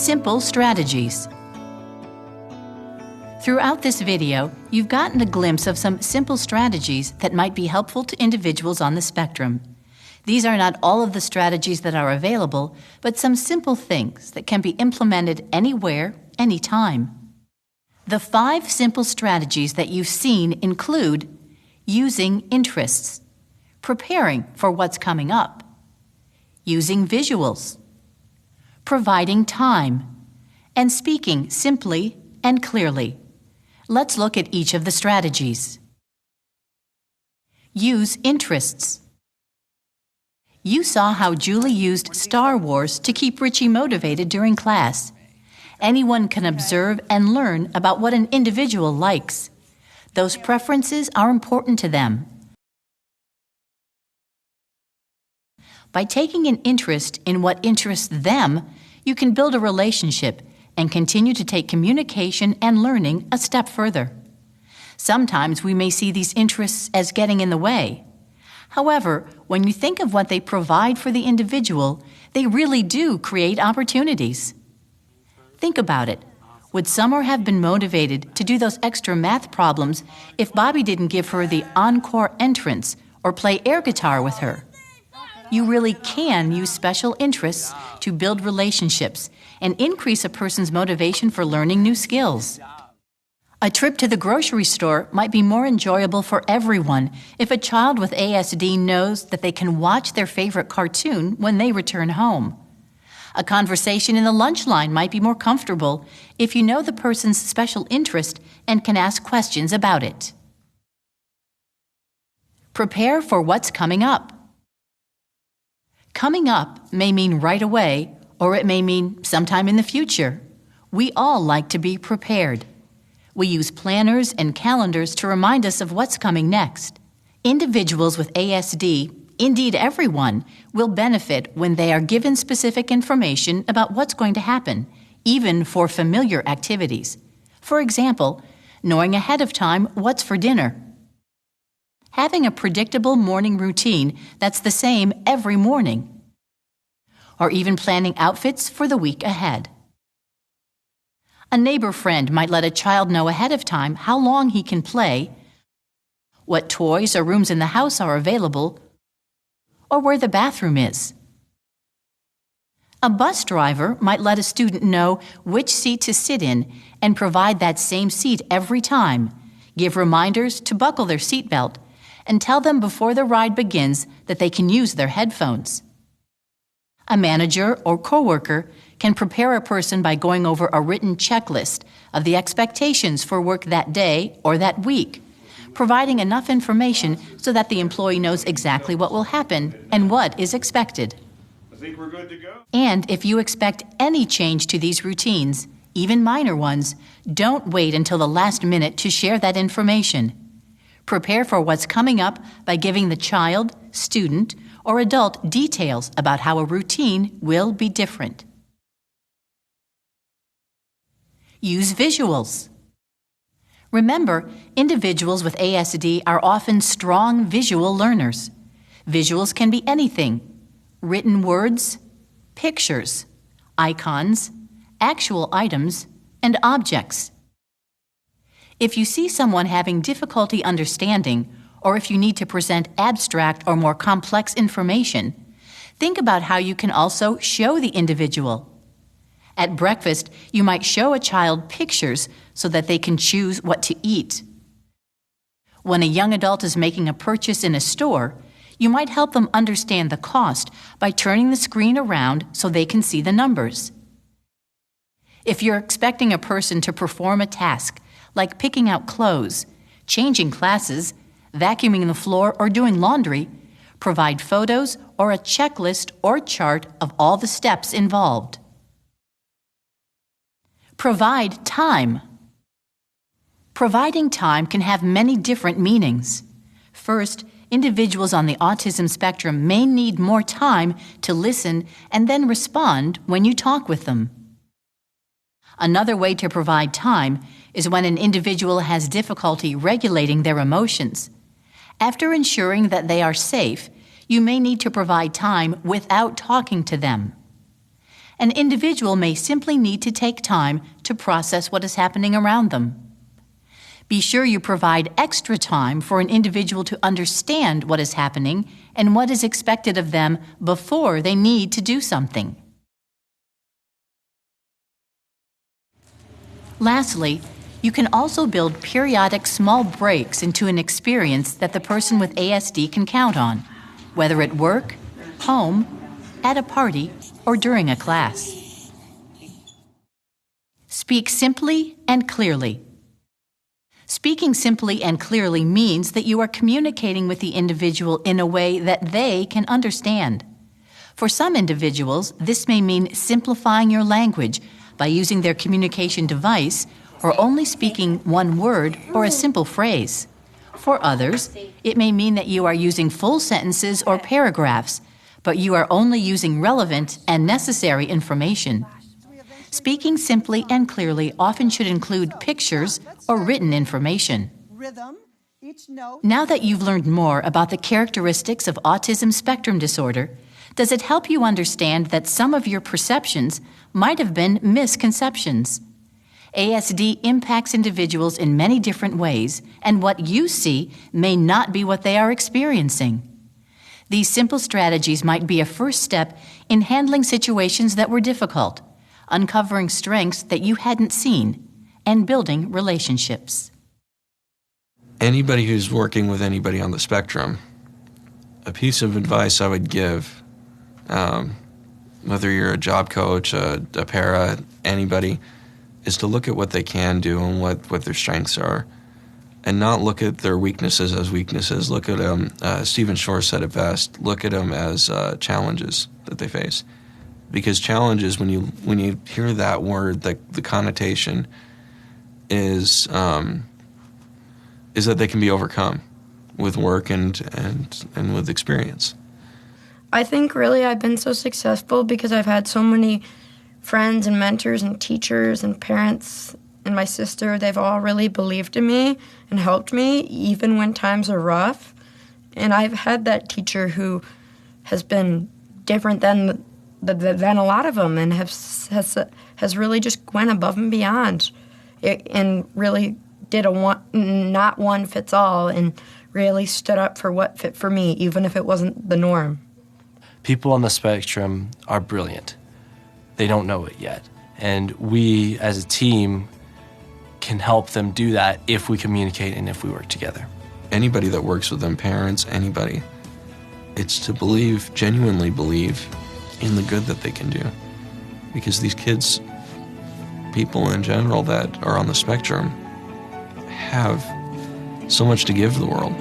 Simple strategies. Throughout this video, you've gotten a glimpse of some simple strategies that might be helpful to individuals on the spectrum. These are not all of the strategies that are available, but some simple things that can be implemented anywhere, anytime. The 5 simple strategies that you've seen include using interests, preparing for what's coming up, using visuals, providing time, and speaking simply and clearly. Let's look at each of the strategies. Use interests. You saw how Julie used Star Wars to keep Richie motivated during class. Anyone can observe and learn about what an individual likes. Those preferences are important to them. By taking an interest in what interests them, you can build a relationship and continue to take communication and learning a step further. Sometimes we may see these interests as getting in the way. However, when you think of what they provide for the individual, they really do create opportunities. Think about it. Would Summer have been motivated to do those extra math problems if Bobby didn't give her the encore entrance or play air guitar with her? You really can use special interests to build relationships and increase a person's motivation for learning new skills. A trip to the grocery store might be more enjoyable for everyone if a child with ASD knows that they can watch their favorite cartoon when they return home. A conversation in the lunch line might be more comfortable if you know the person's special interest and can ask questions about it. Prepare for what's coming up. Coming up may mean right away, or it may mean sometime in the future. We all like to be prepared. We use planners and calendars to remind us of what's coming next. Individuals with ASD, indeed everyone, will benefit when they are given specific information about what's going to happen, even for familiar activities. For example, knowing ahead of time what's for dinner. Having a predictable morning routine that's the same every morning. Or even planning outfits for the week ahead. A neighbor friend might let a child know ahead of time how long he can play, what toys or rooms in the house are available, or where the bathroom is. A bus driver might let a student know which seat to sit in and provide that same seat every time, give reminders to buckle their seatbelt, and tell them before the ride begins that they can use their headphones. A manager or coworker can prepare a person by going over a written checklist of the expectations for work that day or that week, providing enough information so that the employee knows exactly what will happen and what is expected. I think we're good to go. And if you expect any change to these routines, even minor ones, don't wait until the last minute to share that information. Prepare for what's coming up by giving the child, student, or adult details about how a routine will be different. Use visuals. Remember, individuals with ASD are often strong visual learners. Visuals can be anything: written words, pictures, icons, actual items, and objects. If you see someone having difficulty understanding, or if you need to present abstract or more complex information, think about how you can also show the individual. At breakfast, you might show a child pictures so that they can choose what to eat. When a young adult is making a purchase in a store, you might help them understand the cost by turning the screen around so they can see the numbers. If you're expecting a person to perform a task, like picking out clothes, changing classes, vacuuming the floor, or doing laundry, provide photos or a checklist or chart of all the steps involved. Provide time. Providing time can have many different meanings. First, individuals on the autism spectrum may need more time to listen and then respond when you talk with them. Another way to provide time is when an individual has difficulty regulating their emotions. After ensuring that they are safe, you may need to provide time without talking to them. An individual may simply need to take time to process what is happening around them. Be sure you provide extra time for an individual to understand what is happening and what is expected of them before they need to do something. Lastly, you can also build periodic small breaks into an experience that the person with ASD can count on, whether at work, home, at a party, or during a class. Speak simply and clearly. Speaking simply and clearly means that you are communicating with the individual in a way that they can understand. For some individuals, this may mean simplifying your language by using their communication device or only speaking one word or a simple phrase. For others, it may mean that you are using full sentences or paragraphs, but you are only using relevant and necessary information. Speaking simply and clearly often should include pictures or written information. Now that you've learned more about the characteristics of autism spectrum disorder, does it help you understand that some of your perceptions might have been misconceptions? ASD impacts individuals in many different ways, and what you see may not be what they are experiencing. These simple strategies might be a first step in handling situations that were difficult, uncovering strengths that you hadn't seen, and building relationships. Anybody who's working with anybody on the spectrum, a piece of advice I would give, whether you're a job coach, a para, anybody, is to look at what they can do and what their strengths are, and not look at their weaknesses as weaknesses. Look at them, Stephen Shore said it best, look at them as challenges that they face. Because challenges, when you hear that word, the connotation is that they can be overcome with work and with experience. I think really I've been so successful because I've had so many friends and mentors and teachers and parents and my sister. They've all really believed in me and helped me even when times are rough. And I've had that teacher who has been different than a lot of them and has really just went above and beyond and really did not one fits all and really stood up for what fit for me, even if it wasn't the norm. People on the spectrum are brilliant. They don't know it yet. And we, as a team, can help them do that if we communicate and if we work together. Anybody that works with them, parents, anybody, it's to believe, genuinely believe in the good that they can do. Because these kids, people in general that are on the spectrum, have so much to give the world.